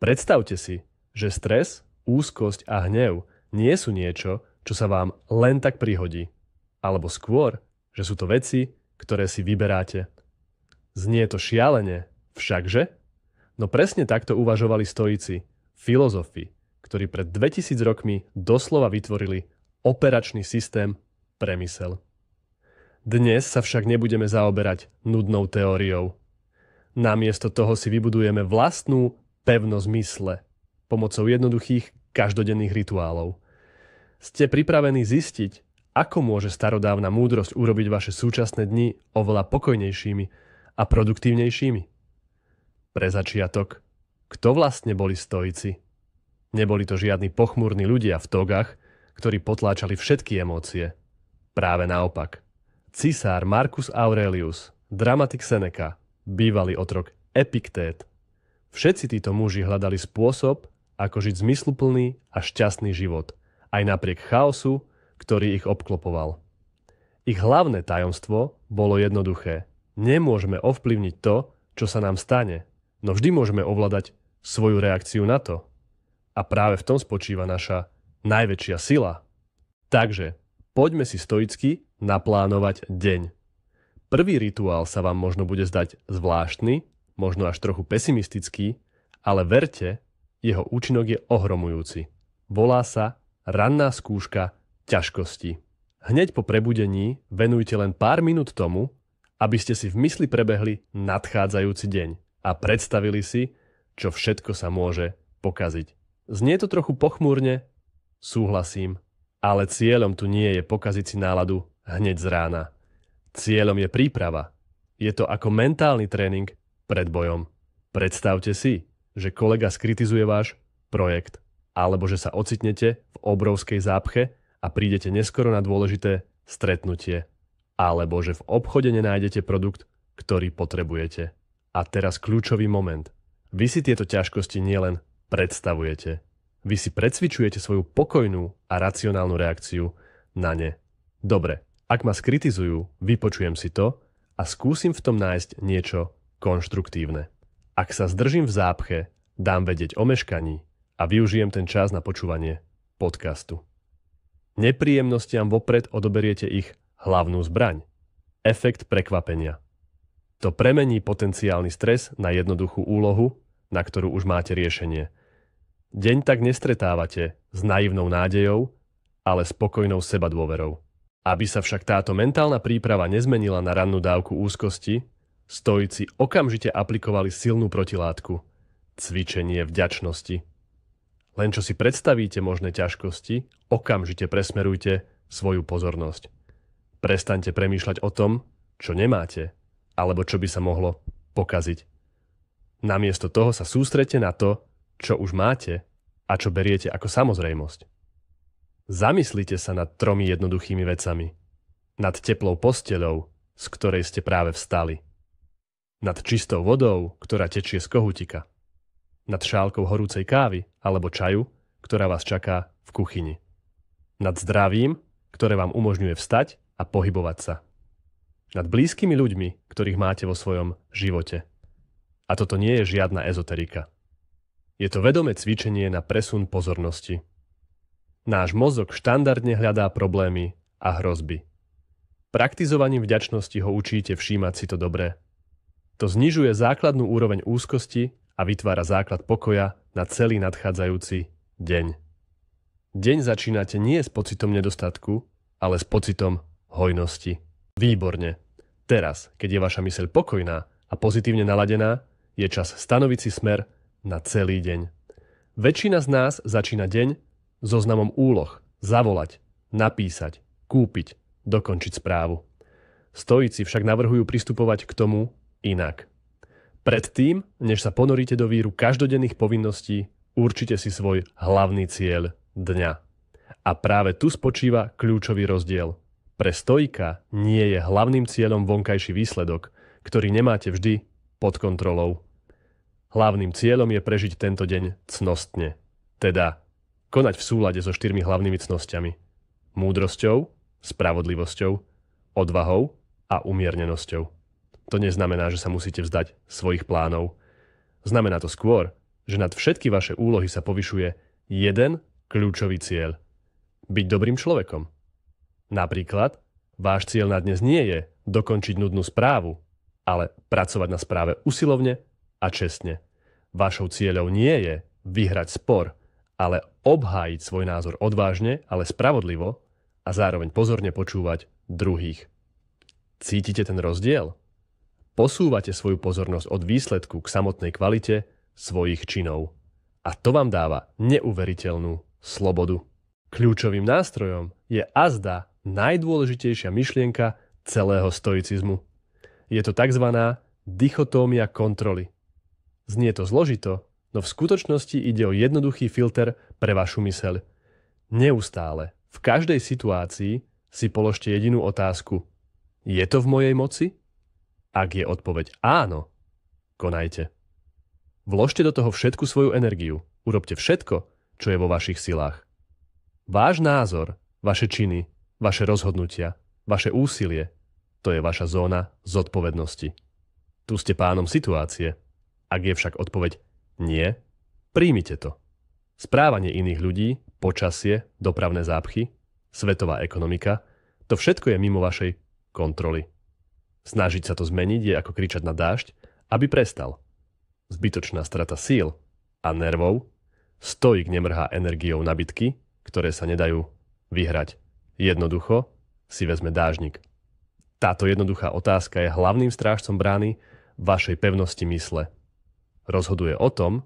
Predstavte si, že stres, úzkosť a hnev nie sú niečo, čo sa vám len tak prihodí. Alebo skôr, že sú to veci, ktoré si vyberáte. Znie to šialene, všakže? No presne takto uvažovali stoici, filozofi, ktorí pred 2000 rokmi doslova vytvorili operačný systém premysel. Dnes sa však nebudeme zaoberať nudnou teóriou. Namiesto toho si vybudujeme vlastnú pevnosť mysle pomocou jednoduchých každodenných rituálov. Ste pripravení zistiť, ako môže starodávna múdrosť urobiť vaše súčasné dni oveľa pokojnejšími a produktívnejšími? Pre začiatok, kto vlastne boli stoici? Neboli to žiadni pochmúrni ľudia v togách, ktorí potláčali všetky emócie. Práve naopak. Cisár Marcus Aurelius, dramatik Seneca, bývalý otrok Epiktét. Všetci títo muži hľadali spôsob, ako žiť zmysluplný a šťastný život, aj napriek chaosu, ktorý ich obklopoval. Ich hlavné tajomstvo bolo jednoduché. Nemôžeme ovplyvniť to, čo sa nám stane, no vždy môžeme ovládať svoju reakciu na to. A práve v tom spočíva naša najväčšia sila. Takže poďme si stoicky naplánovať deň. Prvý rituál sa vám možno bude zdať zvláštny, možno až trochu pesimistický, ale verte, jeho účinok je ohromujúci. Volá sa ranná skúška ťažkosti. Hneď po prebudení venujte len pár minút tomu, aby ste si v mysli prebehli nadchádzajúci deň a predstavili si, čo všetko sa môže pokaziť. Znie to trochu pochmúrne? Súhlasím. Ale cieľom tu nie je pokaziť si náladu hneď z rána. Cieľom je príprava. Je to ako mentálny tréning pred bojom. Predstavte si, že kolega skritizuje váš projekt, alebo že sa ocitnete v obrovskej zápche a prídete neskoro na dôležité stretnutie, alebo že v obchode nenájdete produkt, ktorý potrebujete. A teraz kľúčový moment. Vy si tieto ťažkosti nielen predstavujete, vy si precvičujete svoju pokojnú a racionálnu reakciu na ne. Dobre, ak ma skritizujú, vypočujem si to a skúsim v tom nájsť niečo konštruktívne. Ak sa zdržím v zápche, dám vedieť o meškaní a využijem ten čas na počúvanie podcastu. Nepríjemnostiam vopred odoberiete ich hlavnú zbraň. Efekt prekvapenia. To premení potenciálny stres na jednoduchú úlohu, na ktorú už máte riešenie. Deň tak nestretávate s naivnou nádejou, ale spokojnou sebadôverou. Aby sa však táto mentálna príprava nezmenila na rannú dávku úzkosti, stoici okamžite aplikovali silnú protilátku. Cvičenie vďačnosti. Len čo si predstavíte možné ťažkosti, okamžite presmerujte svoju pozornosť. Prestaňte premýšľať o tom, čo nemáte, alebo čo by sa mohlo pokaziť. Namiesto toho sa sústreďte na to, čo už máte a čo beriete ako samozrejmosť. Zamyslite sa nad 3 jednoduchými vecami. Nad teplou posteľou, z ktorej ste práve vstali. Nad čistou vodou, ktorá tečie z kohútika. Nad šálkou horúcej kávy alebo čaju, ktorá vás čaká v kuchyni. Nad zdravím, ktoré vám umožňuje vstať a pohybovať sa. Nad blízkymi ľuďmi, ktorých máte vo svojom živote. A toto nie je žiadna ezoterika. Je to vedomé cvičenie na presun pozornosti. Náš mozog štandardne hľadá problémy a hrozby. Praktizovaním vďačnosti ho učíte všímať si to dobré. To znižuje základnú úroveň úzkosti a vytvára základ pokoja na celý nadchádzajúci deň. Deň začínate nie s pocitom nedostatku, ale s pocitom hojnosti. Výborne. Teraz, keď je vaša myseľ pokojná a pozitívne naladená, je čas stanoviť si smer na celý deň. Väčšina z nás začína deň zoznamom úloh, zavolať, napísať, kúpiť, dokončiť správu. Stoici však navrhujú pristupovať k tomu inak. Predtým, než sa ponoríte do víru každodenných povinností, určite si svoj hlavný cieľ dňa. A práve tu spočíva kľúčový rozdiel. Pre stoika nie je hlavným cieľom vonkajší výsledok, ktorý nemáte vždy pod kontrolou. Hlavným cieľom je prežiť tento deň cnostne, teda konať v súlade so 4 hlavnými cnosťami. Múdrosťou, spravodlivosťou, odvahou a umiernenosťou. To neznamená, že sa musíte vzdať svojich plánov. Znamená to skôr, že nad všetky vaše úlohy sa povyšuje jeden kľúčový cieľ. Byť dobrým človekom. Napríklad, váš cieľ na dnes nie je dokončiť nudnú správu, ale pracovať na správe usilovne a čestne. Vašou cieľou nie je vyhrať spor, ale obhájiť svoj názor odvážne, ale spravodlivo a zároveň pozorne počúvať druhých. Cítite ten rozdiel? Posúvate svoju pozornosť od výsledku k samotnej kvalite svojich činov. A to vám dáva neuveriteľnú slobodu. Kľúčovým nástrojom je azda najdôležitejšia myšlienka celého stoicizmu. Je to tzv. Dichotómia kontroly. Znie to zložito, no v skutočnosti ide o jednoduchý filter pre vašu myseľ. Neustále, v každej situácii si položte jedinú otázku. Je to v mojej moci? Ak je odpoveď áno, konajte. Vložte do toho všetku svoju energiu. Urobte všetko, čo je vo vašich silách. Váš názor, vaše činy, vaše rozhodnutia, vaše úsilie, to je vaša zóna zodpovednosti. Tu ste pánom situácie. Ak je však odpoveď nie, príjmite to. Správanie iných ľudí, počasie, dopravné zápchy, svetová ekonomika, to všetko je mimo vašej kontroly. Snažiť sa to zmeniť je ako kričať na dážď, aby prestal. Zbytočná strata síl a nervov, stoik nemrhá energiou na bitky, ktoré sa nedajú vyhrať. Jednoducho si vezme dážnik. Táto jednoduchá otázka je hlavným strážcom brány vašej pevnosti mysle. Rozhoduje o tom,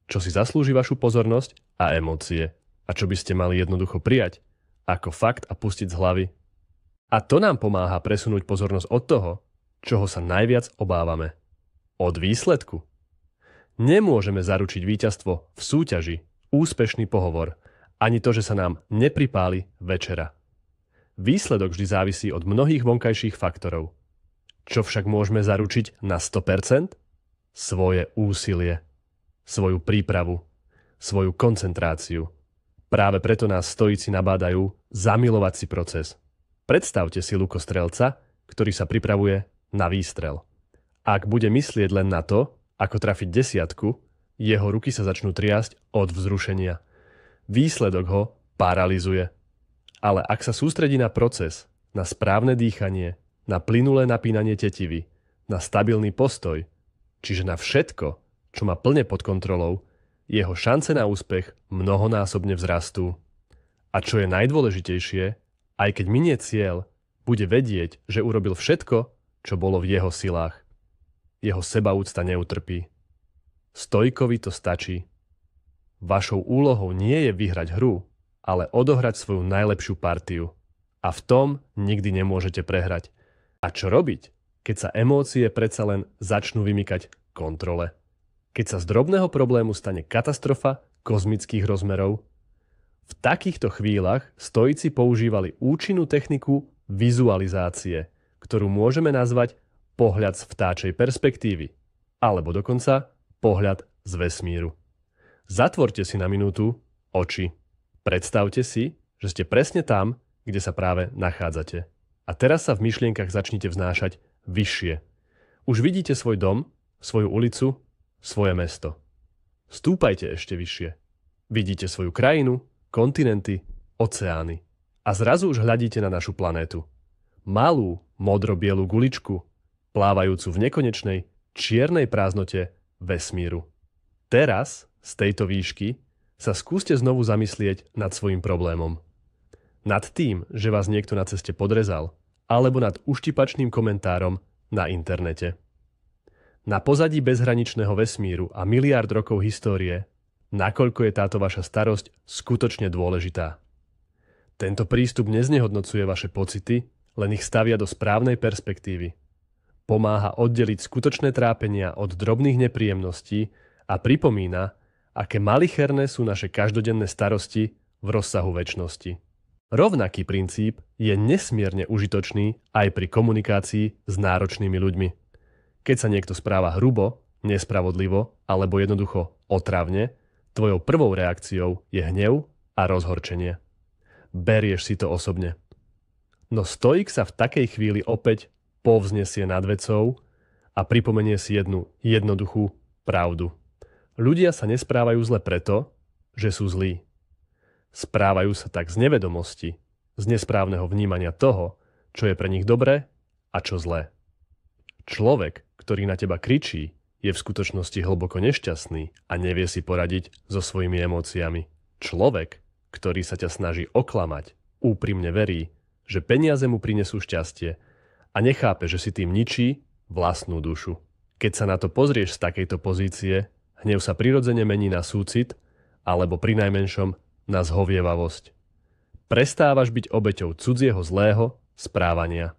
čo si zaslúži vašu pozornosť a emócie a čo by ste mali jednoducho prijať ako fakt a pustiť z hlavy. A to nám pomáha presunúť pozornosť od toho, čoho sa najviac obávame. Od výsledku. Nemôžeme zaručiť víťazstvo v súťaži, úspešný pohovor, ani to, že sa nám nepripáli večera. Výsledok vždy závisí od mnohých vonkajších faktorov. Čo však môžeme zaručiť na 100%? Svoje úsilie, svoju prípravu, svoju koncentráciu. Práve preto nás stoici nabádajú zamilovať si proces. Predstavte si lukostrelca, ktorý sa pripravuje na výstrel. Ak bude myslieť len na to, ako trafiť desiatku, jeho ruky sa začnú triasť od vzrušenia. Výsledok ho paralizuje. Ale ak sa sústredí na proces, na správne dýchanie, na plynulé napínanie tetivy, na stabilný postoj, čiže na všetko, čo má plne pod kontrolou, jeho šance na úspech mnohonásobne vzrastú. A čo je najdôležitejšie, aj keď minie cieľ, bude vedieť, že urobil všetko, čo bolo v jeho silách. Jeho sebaúcta neutrpí. Stoikovi to stačí. Vašou úlohou nie je vyhrať hru, ale odohrať svoju najlepšiu partiu. A v tom nikdy nemôžete prehrať. A čo robiť, keď sa emócie predsa len začnú vymykať kontrole? Keď sa z drobného problému stane katastrofa kozmických rozmerov? V takýchto chvíľach stoici používali účinnú techniku vizualizácie, ktorú môžeme nazvať pohľad z vtáčej perspektívy, alebo dokonca pohľad z vesmíru. Zatvorte si na minútu oči. Predstavte si, že ste presne tam, kde sa práve nachádzate. A teraz sa v myšlienkach začnite vznášať vyššie. Už vidíte svoj dom, svoju ulicu, svoje mesto. Stúpajte ešte vyššie. Vidíte svoju krajinu, kontinenty, oceány. A zrazu už hľadíte na našu planétu. Malú, modro-bielú guličku, plávajúcu v nekonečnej, čiernej prázdnote vesmíru. Teraz, z tejto výšky, sa skúste znovu zamyslieť nad svojim problémom. Nad tým, že vás niekto na ceste podrezal, alebo nad uštipačným komentárom na internete. Na pozadí bezhraničného vesmíru a miliárd rokov histórie, nakoľko je táto vaša starosť skutočne dôležitá. Tento prístup neznehodnocuje vaše pocity, len ich stavia do správnej perspektívy. Pomáha oddeliť skutočné trápenia od drobných nepríjemností a pripomína, aké malicherné sú naše každodenné starosti v rozsahu večnosti. Rovnaký princíp je nesmierne užitočný aj pri komunikácii s náročnými ľuďmi. Keď sa niekto správa hrubo, nespravodlivo alebo jednoducho otravne, tvojou prvou reakciou je hnev a rozhorčenie. Berieš si to osobne. No stoik sa v takej chvíli opäť povznesie nad vecou a pripomenie si jednu jednoduchú pravdu. Ľudia sa nesprávajú zle preto, že sú zlí. Správajú sa tak z nevedomosti, z nesprávneho vnímania toho, čo je pre nich dobré a čo zlé. Človek, ktorý na teba kričí, je v skutočnosti hlboko nešťastný a nevie si poradiť so svojimi emóciami. Človek, ktorý sa ťa snaží oklamať, úprimne verí, že peniaze mu prinesú šťastie a nechápe, že si tým ničí vlastnú dušu. Keď sa na to pozrieš z takejto pozície, hnev sa prirodzene mení na súcit alebo prinajmenšom na zhovievavosť. Prestávaš byť obeťou cudzieho zlého správania.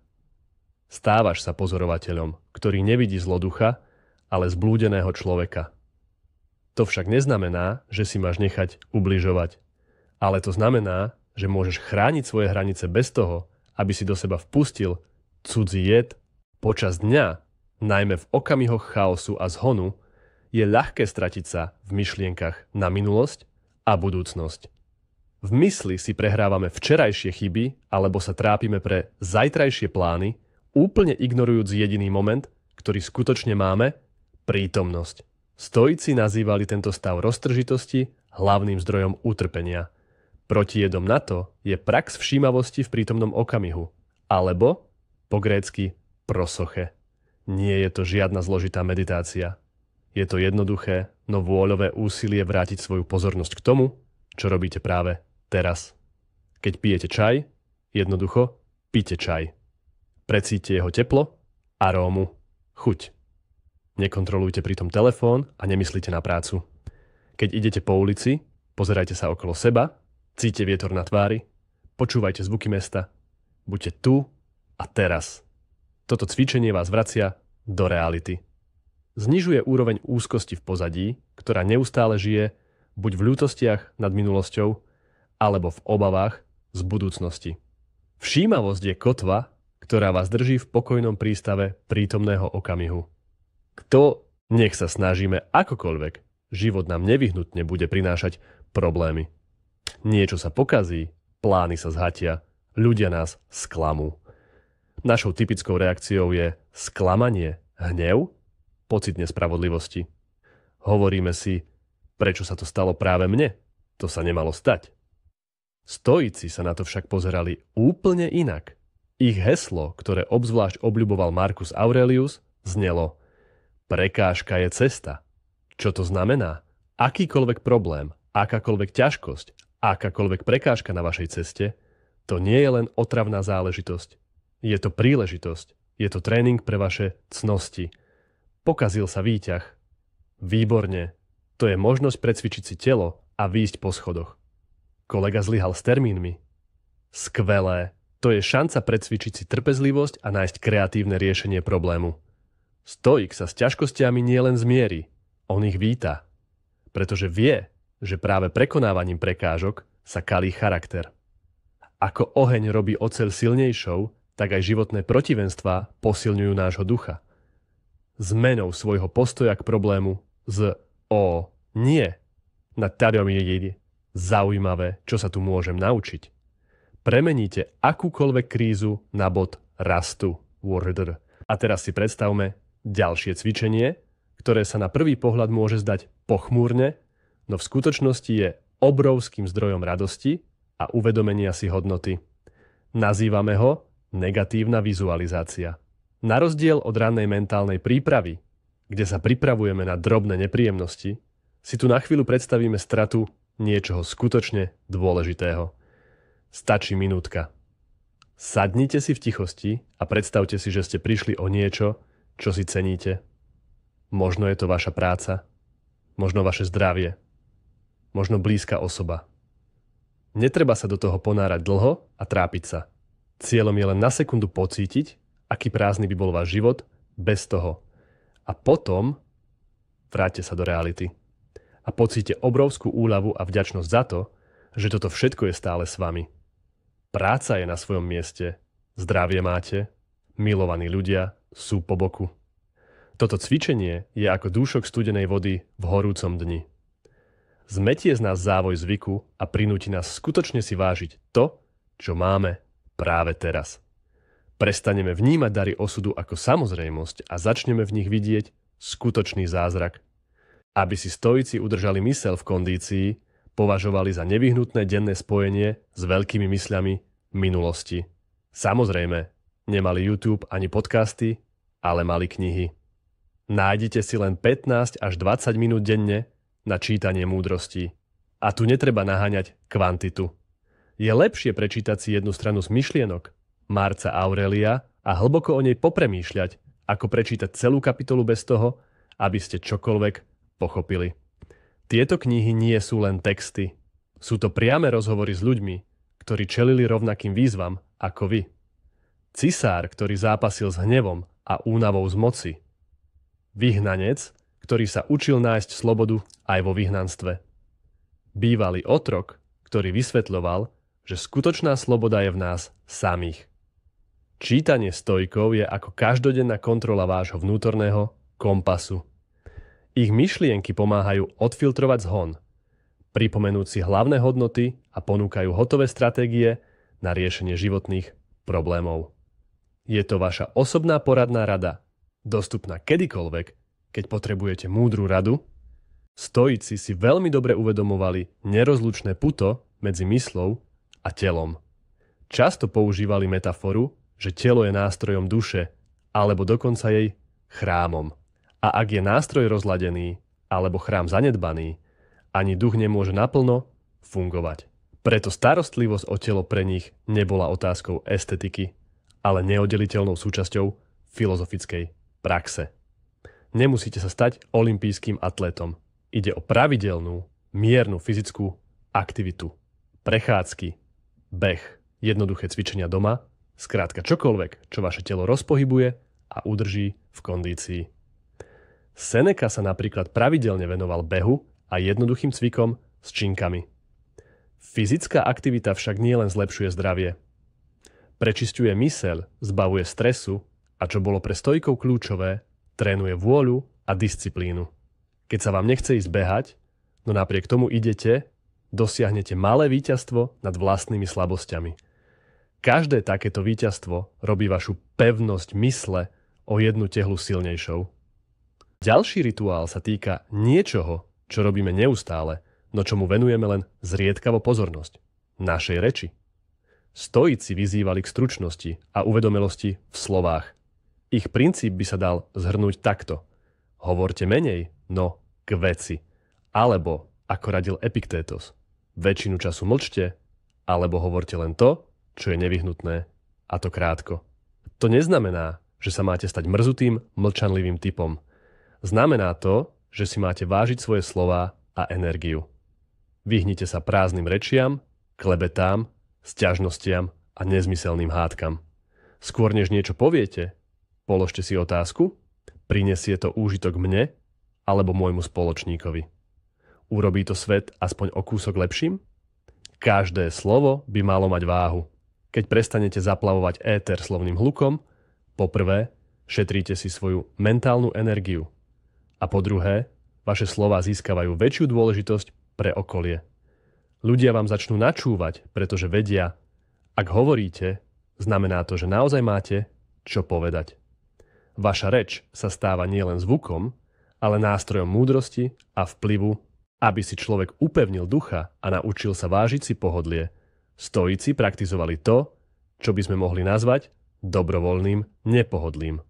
Stávaš sa pozorovateľom, ktorý nevidí zloducha, ale zblúdeného človeka. To však neznamená, že si máš nechať ubližovať, ale to znamená, že môžeš chrániť svoje hranice bez toho, aby si do seba vpustil cudzí jed. Počas dňa, najmä v okamihoch chaosu a zhonu, je ľahké stratiť sa v myšlienkach na minulosť a budúcnosť. V mysli si prehrávame včerajšie chyby alebo sa trápime pre zajtrajšie plány, úplne ignorujúc jediný moment, ktorý skutočne máme, prítomnosť. Stoici nazývali tento stav roztržitosti hlavným zdrojom utrpenia. Protijedom na to je prax všímavosti v prítomnom okamihu, alebo po grécky prosoche. Nie je to žiadna zložitá meditácia. Je to jednoduché, no vôľové úsilie vrátiť svoju pozornosť k tomu, čo robíte práve teraz. Keď pijete čaj, jednoducho pijte čaj. Precíťte jeho teplo, arómu, chuť. Nekontrolujte pritom telefón a nemyslite na prácu. Keď idete po ulici, pozerajte sa okolo seba, cíťte vietor na tvári, počúvajte zvuky mesta. Buďte tu a teraz. Toto cvičenie vás vracia do reality. Znižuje úroveň úzkosti v pozadí, ktorá neustále žije buď v ľútostiach nad minulosťou, alebo v obavách z budúcnosti. Všímavosť je kotva, ktorá vás drží v pokojnom prístave prítomného okamihu. Nech sa snažíme akokoľvek, život nám nevyhnutne bude prinášať problémy. Niečo sa pokazí, plány sa zhatia, ľudia nás sklamú. Našou typickou reakciou je sklamanie, hnev, pocit nespravodlivosti. Hovoríme si, prečo sa to stalo práve mne? To sa nemalo stať. Stoici sa na to však pozerali úplne inak. Ich heslo, ktoré obzvlášť obľuboval Marcus Aurelius, znelo: prekážka je cesta. Čo to znamená? Akýkoľvek problém, akákoľvek ťažkosť, akákoľvek prekážka na vašej ceste, to nie je len otravná záležitosť. Je to príležitosť. Je to tréning pre vaše cnosti. Pokazil sa výťah. Výborne. To je možnosť precvičiť si telo a výjsť po schodoch. Kolega zlyhal s termínmi. Skvelé. To je šanca precvičiť si trpezlivosť a nájsť kreatívne riešenie problému. Stoik sa s ťažkosťami nielen zmierí, on ich víta, pretože vie, že práve prekonávaním prekážok sa kalí charakter. Ako oheň robí oceľ silnejšou, tak aj životné protivenstvá posilňujú nášho ducha. Zmenou svojho postoja k problému z nie na je zaujímavé, čo sa tu môžem naučiť. Premeníte akúkoľvek krízu na bod rastu. A teraz si predstavme ďalšie cvičenie, ktoré sa na prvý pohľad môže zdať pochmúrne, no v skutočnosti je obrovským zdrojom radosti a uvedomenia si hodnoty. Nazývame ho negatívna vizualizácia. Na rozdiel od rannej mentálnej prípravy, kde sa pripravujeme na drobné nepríjemnosti, si tu na chvíľu predstavíme stratu niečoho skutočne dôležitého. Stačí minútka. Sadnite si v tichosti a predstavte si, že ste prišli o niečo, čo si ceníte. Možno je to vaša práca, možno vaše zdravie, možno blízka osoba. Netreba sa do toho ponárať dlho a trápiť sa. Cieľom je len na sekundu pocítiť, aký prázdny by bol váš život bez toho. A potom vráťte sa do reality. A pocíte obrovskú úľavu a vďačnosť za to, že toto všetko je stále s vami. Práca je na svojom mieste, zdravie máte, milovaní ľudia sú po boku. Toto cvičenie je ako dúšok studenej vody v horúcom dni. Zmetie z nás závoj zvyku a prinúti nás skutočne si vážiť to, čo máme práve teraz. Prestaneme vnímať dary osudu ako samozrejmosť a začneme v nich vidieť skutočný zázrak. Aby si stoici udržali myseľ v kondícii, považovali za nevyhnutné denné spojenie s veľkými mysľami minulosti. Samozrejme, nemali YouTube ani podcasty, ale mali knihy. Nájdite si len 15 až 20 minút denne na čítanie múdrostí. A tu netreba naháňať kvantitu. Je lepšie prečítať si jednu stranu z myšlienok Marca Aurelia a hlboko o nej popremýšľať, ako prečítať celú kapitolu bez toho, aby ste čokoľvek pochopili. Tieto knihy nie sú len texty. Sú to priame rozhovory s ľuďmi, ktorí čelili rovnakým výzvam ako vy. Cisár, ktorý zápasil s hnevom a únavou z moci. Vyhnanec, ktorý sa učil nájsť slobodu aj vo vyhnanstve. Bývalý otrok, ktorý vysvetľoval, že skutočná sloboda je v nás samých. Čítanie stoikov je ako každodenná kontrola vášho vnútorného kompasu. Ich myšlienky pomáhajú odfiltrovať zhon, pripomenúť si hlavné hodnoty a ponúkajú hotové stratégie na riešenie životných problémov. Je to vaša osobná poradná rada, dostupná kedykoľvek, keď potrebujete múdru radu. Stoici si veľmi dobre uvedomovali nerozlučné puto medzi myslou a telom. Často používali metaforu, že telo je nástrojom duše, alebo dokonca jej chrámom. A ak je nástroj rozladený, alebo chrám zanedbaný, ani duch nemôže naplno fungovať. Preto starostlivosť o telo pre nich nebola otázkou estetiky, ale neoddeliteľnou súčasťou filozofickej praxe. Nemusíte sa stať olympijským atlétom. Ide o pravidelnú, miernu fyzickú aktivitu. Prechádzky, beh, jednoduché cvičenia doma, skrátka čokoľvek, čo vaše telo rozpohybuje a udrží v kondícii. Seneca sa napríklad pravidelne venoval behu a jednoduchým cvikom s činkami. Fyzická aktivita však nielen zlepšuje zdravie. Prečisťuje myseľ, zbavuje stresu a čo bolo pre stoikov kľúčové, trénuje vôľu a disciplínu. Keď sa vám nechce ísť behať, no napriek tomu idete, dosiahnete malé víťazstvo nad vlastnými slabosťami. Každé takéto víťazstvo robí vašu pevnosť mysle o jednu tehlu silnejšou. Ďalší rituál sa týka niečoho, čo robíme neustále, no čomu venujeme len zriedkavo pozornosť. Našej reči. Stoici vyzývali k stručnosti a uvedomelosti v slovách. Ich princíp by sa dal zhrnúť takto. Hovorte menej, no k veci. Alebo, ako radil Epiktétos, väčšinu času mlčte, alebo hovorte len to, čo je nevyhnutné, a to krátko. To neznamená, že sa máte stať mrzutým, mlčanlivým typom. Znamená to, že si máte vážiť svoje slová a energiu. Vyhnite sa prázdnym rečiam, klebetám, sťažnostiam a nezmyselným hádkam. Skôr než niečo poviete, položte si otázku, prinesie to úžitok mne alebo môjmu spoločníkovi. Urobí to svet aspoň o kúsok lepším? Každé slovo by malo mať váhu. Keď prestanete zaplavovať éter slovným hlukom, poprvé šetríte si svoju mentálnu energiu. A po druhé, vaše slová získavajú väčšiu dôležitosť pre okolie. Ľudia vám začnú načúvať, pretože vedia, ak hovoríte, znamená to, že naozaj máte čo povedať. Vaša reč sa stáva nielen zvukom, ale nástrojom múdrosti a vplyvu, aby si človek upevnil ducha a naučil sa vážiť si pohodlie. Stoici praktizovali to, čo by sme mohli nazvať dobrovoľným nepohodlím.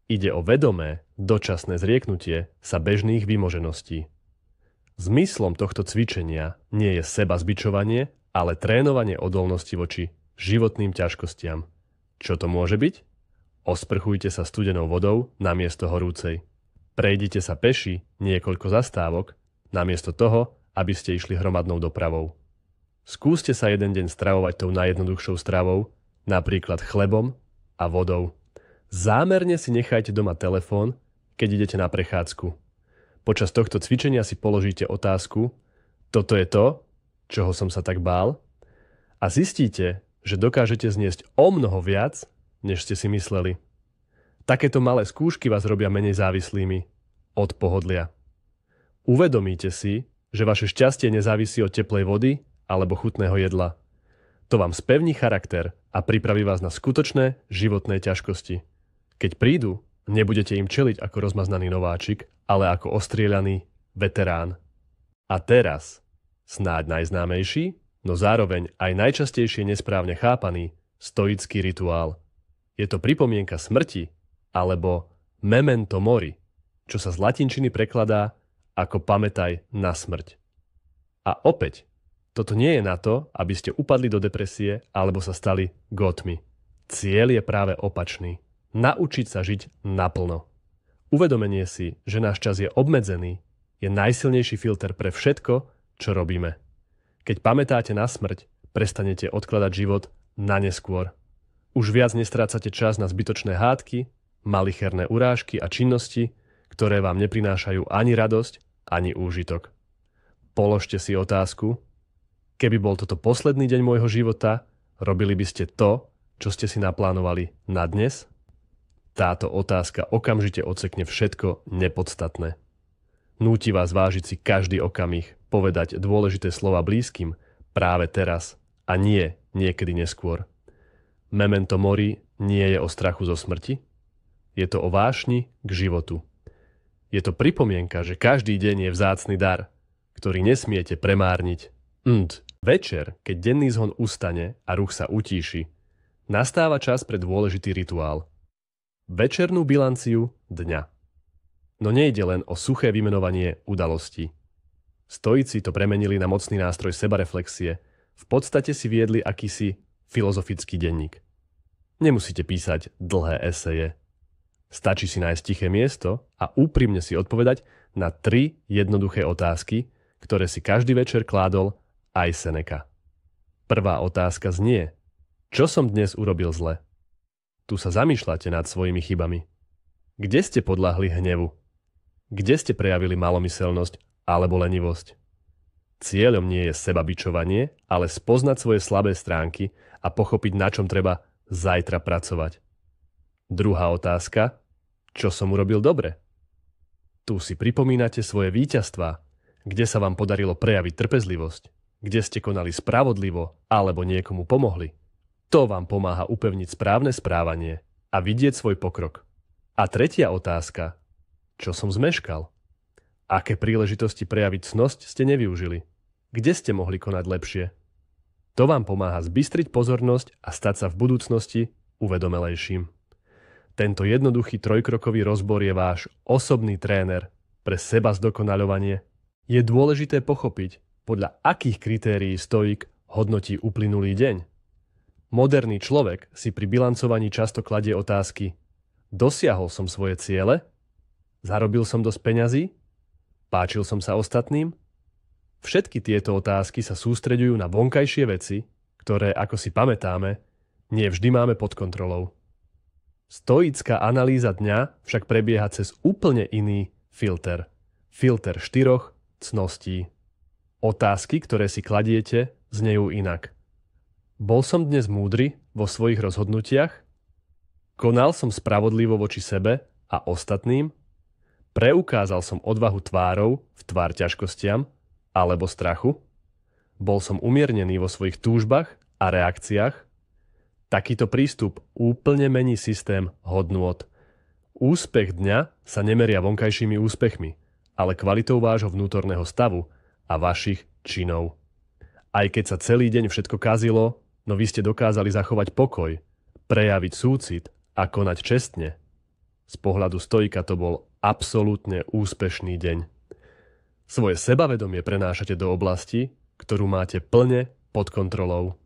Ide o vedomé, dočasné zrieknutie sa bežných vymožeností. Zmyslom tohto cvičenia nie je sebazbičovanie, ale trénovanie odolnosti voči životným ťažkostiam. Čo to môže byť? Osprchujte sa studenou vodou namiesto horúcej. Prejdite sa peši niekoľko zastávok, namiesto toho, aby ste išli hromadnou dopravou. Skúste sa jeden deň stravovať tou najjednoduchšou stravou, napríklad chlebom a vodou. Zámerne si nechajte doma telefón, keď idete na prechádzku. Počas tohto cvičenia si položíte otázku, toto je to, čoho som sa tak bál? A zistíte, že dokážete zniesť omnoho viac, než ste si mysleli. Takéto malé skúšky vás robia menej závislými od pohodlia. Uvedomíte si, že vaše šťastie nezávisí od teplej vody alebo chutného jedla. To vám spevní charakter a pripraví vás na skutočné životné ťažkosti. Keď prídu, nebudete im čeliť ako rozmaznaný nováčik, ale ako ostrieľaný veterán. A teraz, snáď najznámejší, no zároveň aj najčastejšie nesprávne chápaný stoický rituál. Je to pripomienka smrti, alebo memento mori, čo sa z latinčiny prekladá ako pamätaj na smrť. A opäť, toto nie je na to, aby ste upadli do depresie alebo sa stali gótmi. Cieľ je práve opačný. Naučiť sa žiť naplno. Uvedomenie si, že náš čas je obmedzený, je najsilnejší filter pre všetko, čo robíme. Keď pamätáte na smrť, prestanete odkladať život na neskôr. Už viac nestrácate čas na zbytočné hádky, malicherné urážky a činnosti, ktoré vám neprinášajú ani radosť, ani úžitok. Položte si otázku, keby bol toto posledný deň môjho života, robili by ste to, čo ste si naplánovali na dnes? Táto otázka okamžite odsekne všetko nepodstatné. Núti vás vážiť si každý okamih, povedať dôležité slova blízkym práve teraz a nie niekedy neskôr. Memento mori nie je o strachu zo smrti, je to o vášni k životu. Je to pripomienka, že každý deň je vzácny dar, ktorý nesmiete premárniť. Večer, keď denný zhon ustane a ruch sa utíši, nastáva čas pre dôležitý rituál. Večernú bilanciu dňa. No nejde len o suché vymenovanie udalostí. Stoici to premenili na mocný nástroj sebareflexie, v podstate si viedli akýsi filozofický denník. Nemusíte písať dlhé eseje. Stačí si nájsť tiché miesto a úprimne si odpovedať na 3 jednoduché otázky, ktoré si každý večer kládol aj Seneca. Prvá otázka znie: čo som dnes urobil zle? Tu sa zamýšľate nad svojimi chybami. Kde ste podľahli hnevu? Kde ste prejavili malomyselnosť alebo lenivosť? Cieľom nie je sebabičovanie, ale spoznať svoje slabé stránky a pochopiť, na čom treba zajtra pracovať. Druhá otázka: čo som urobil dobre? Tu si pripomínate svoje víťazstvá, kde sa vám podarilo prejaviť trpezlivosť, kde ste konali spravodlivo alebo niekomu pomohli. To vám pomáha upevniť správne správanie a vidieť svoj pokrok. A tretia otázka: čo som zmeškal? Aké príležitosti prejaviť cnosť ste nevyužili? Kde ste mohli konať lepšie? To vám pomáha zbystriť pozornosť a stať sa v budúcnosti uvedomelejším. Tento jednoduchý trojkrokový rozbor je váš osobný tréner pre seba zdokonaľovanie. Je dôležité pochopiť, podľa akých kritérií stoik hodnotí uplynulý deň. Moderný človek si pri bilancovaní často kladie otázky: dosiahol som svoje ciele? Zarobil som dosť peňazí? Páčil som sa ostatným? Všetky tieto otázky sa sústreďujú na vonkajšie veci, ktoré, ako si pamätáme, nie vždy máme pod kontrolou. Stoická analýza dňa však prebieha cez úplne iný filter. Filter 4 cností. Otázky, ktoré si kladiete, znejú inak. Bol som dnes múdry vo svojich rozhodnutiach? Konal som spravodlivo voči sebe a ostatným? Preukázal som odvahu tvárou v tvár ťažkostiam alebo strachu? Bol som umiernený vo svojich túžbách a reakciách? Takýto prístup úplne mení systém hodnôt. Úspech dňa sa nemeria vonkajšími úspechmi, ale kvalitou vášho vnútorného stavu a vašich činov. Aj keď sa celý deň všetko kazilo, no vy ste dokázali zachovať pokoj, prejaviť súcit a konať čestne. Z pohľadu stoika to bol absolútne úspešný deň. Svoje sebavedomie prenášate do oblasti, ktorú máte plne pod kontrolou.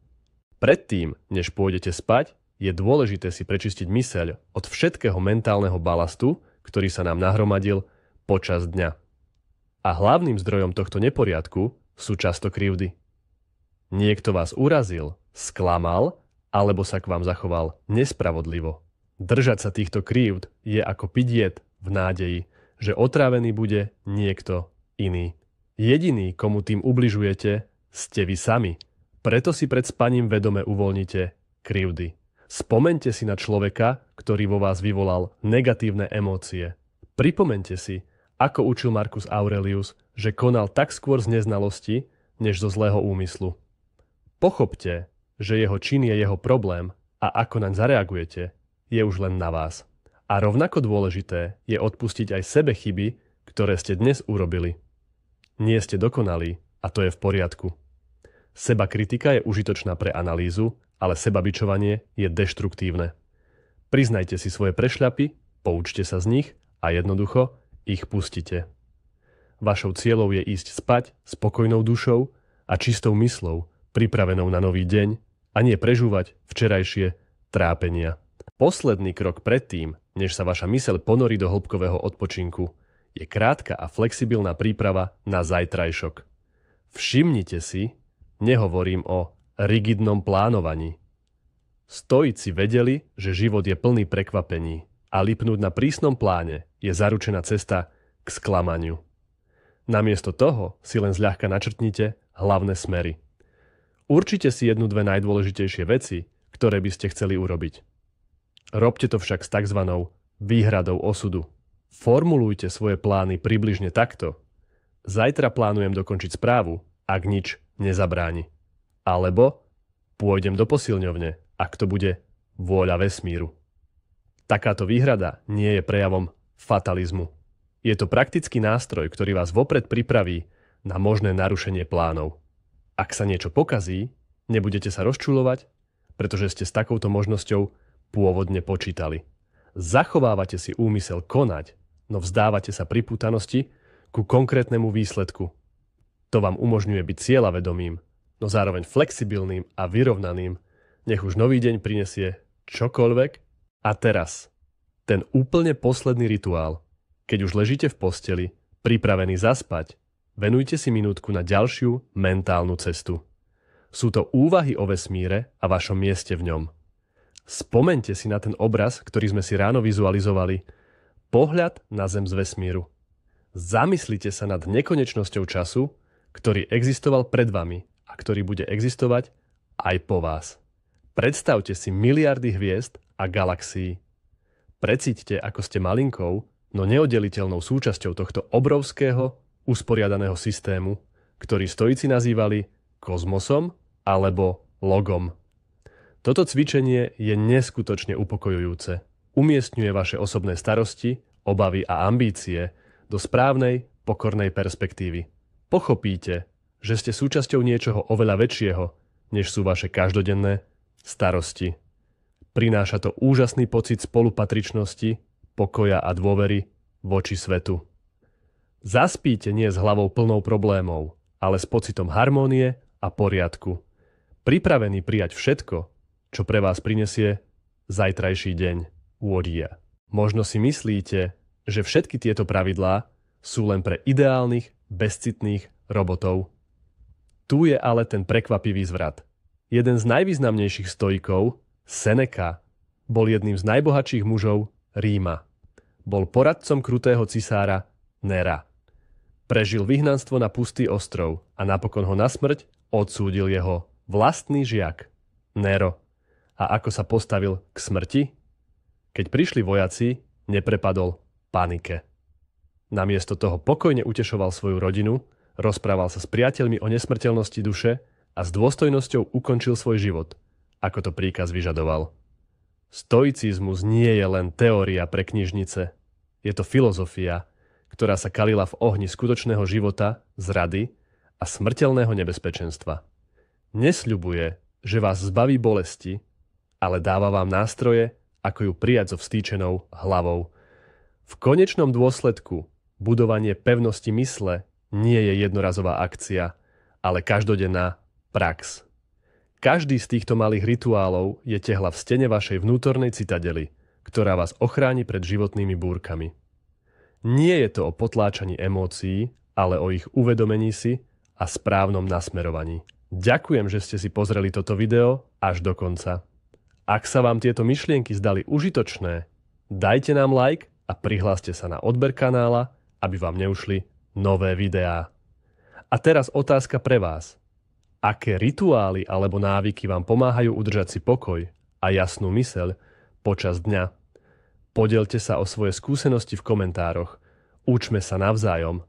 Predtým, než pôjdete spať, je dôležité si prečistiť myseľ od všetkého mentálneho balastu, ktorý sa nám nahromadil počas dňa. A hlavným zdrojom tohto neporiadku sú často krivdy. Niekto vás urazil, sklamal, alebo sa k vám zachoval nespravodlivo. Držať sa týchto krivd je ako piť jed v nádeji, že otrávený bude niekto iný. Jediný, komu tým ubližujete, ste vy sami. Preto si pred spaním vedome uvoľnite krivdy. Spomeňte si na človeka, ktorý vo vás vyvolal negatívne emócie. Pripomeňte si, ako učil Marcus Aurelius, že konal tak skôr z neznalosti, než zo zlého úmyslu. Pochopte, že jeho čin je jeho problém a ako naň zareagujete, je už len na vás. A rovnako dôležité je odpustiť aj sebe chyby, ktoré ste dnes urobili. Nie ste dokonalí a to je v poriadku. Sebakritika je užitočná pre analýzu, ale sebabičovanie je deštruktívne. Priznajte si svoje prešľapy, poučte sa z nich a jednoducho ich pustite. Vašou cieľou je ísť spať spokojnou dušou a čistou myslou, pripravenou na nový deň a nie prežúvať včerajšie trápenia. Posledný krok predtým, než sa vaša myseľ ponorí do hĺbkového odpočinku, je krátka a flexibilná príprava na zajtrajšok. Všimnite si, nehovorím o rigidnom plánovaní. Stoici vedeli, že život je plný prekvapení a lipnúť na prísnom pláne je zaručená cesta k sklamaniu. Namiesto toho si len zľahka načrtnite hlavné smery. Určite si 1-2 najdôležitejšie veci, ktoré by ste chceli urobiť. Robte to však s tzv. Výhradou osudu. Formulujte svoje plány približne takto. Zajtra plánujem dokončiť správu, ak nič nezabráni. Alebo pôjdem do posilňovne, ak to bude vôľa vesmíru. Takáto výhrada nie je prejavom fatalizmu. Je to praktický nástroj, ktorý vás vopred pripraví na možné narušenie plánov. Ak sa niečo pokazí, nebudete sa rozčuľovať, pretože ste s takouto možnosťou pôvodne počítali. Zachovávate si úmysel konať, no vzdávate sa pripútanosti ku konkrétnemu výsledku. To vám umožňuje byť cieľavedomým, no zároveň flexibilným a vyrovnaným, nech už nový deň prinesie čokoľvek. A teraz, ten úplne posledný rituál. Keď už ležíte v posteli, pripravený zaspať, venujte si minútku na ďalšiu mentálnu cestu. Sú to úvahy o vesmíre a vašom mieste v ňom. Spomeňte si na ten obraz, ktorý sme si ráno vizualizovali. Pohľad na Zem z vesmíru. Zamyslite sa nad nekonečnosťou času, ktorý existoval pred vami a ktorý bude existovať aj po vás. Predstavte si miliardy hviezd a galaxií. Precíťte, ako ste malinkou, no neoddeliteľnou súčasťou tohto obrovského, usporiadaného systému, ktorý stoici nazývali kozmosom alebo logom. Toto cvičenie je neskutočne upokojujúce. Umiestňuje vaše osobné starosti, obavy a ambície do správnej, pokornej perspektívy. Pochopíte, že ste súčasťou niečoho oveľa väčšieho, než sú vaše každodenné starosti. Prináša to úžasný pocit spolupatričnosti, pokoja a dôvery voči svetu. Zaspíte nie s hlavou plnou problémov, ale s pocitom harmónie a poriadku. Pripravený prijať všetko, čo pre vás prinesie zajtrajší deň. Łodia. Možno si myslíte, že všetky tieto pravidlá sú len pre ideálnych, bezcitných robotov. Tu je ale ten prekvapivý zvrat. Jeden z najvýznamnejších stoikov, Seneca, bol jedným z najbohatších mužov Ríma. Bol poradcom krutého cisára Nera. Prežil vyhnanstvo na pustý ostrov a napokon ho na smrť odsúdil jeho vlastný žiak Nero. A ako sa postavil k smrti? Keď prišli vojaci, neprepadol panike. Namiesto toho pokojne utešoval svoju rodinu, rozprával sa s priateľmi o nesmrteľnosti duše a s dôstojnosťou ukončil svoj život, ako to príkaz vyžadoval. Stoicizmus nie je len teória pre knižnice. Je to filozofia, ktorá sa kalila v ohni skutočného života, zrady a smrteľného nebezpečenstva. Nesľubuje, že vás zbaví bolesti, ale dáva vám nástroje, ako ju prijať so vstýčenou hlavou. V konečnom dôsledku budovanie pevnosti mysle nie je jednorazová akcia, ale každodenná prax. Každý z týchto malých rituálov je tehla v stene vašej vnútornej citadely, ktorá vás ochráni pred životnými búrkami. Nie je to o potláčaní emócií, ale o ich uvedomení si a správnom nasmerovaní. Ďakujem, že ste si pozreli toto video až do konca. Ak sa vám tieto myšlienky zdali užitočné, dajte nám like a prihláste sa na odber kanála, aby vám neušli nové videá. A teraz otázka pre vás. Aké rituály alebo návyky vám pomáhajú udržať si pokoj a jasnú myseľ počas dňa? Podielte sa o svoje skúsenosti v komentároch. Učme sa navzájom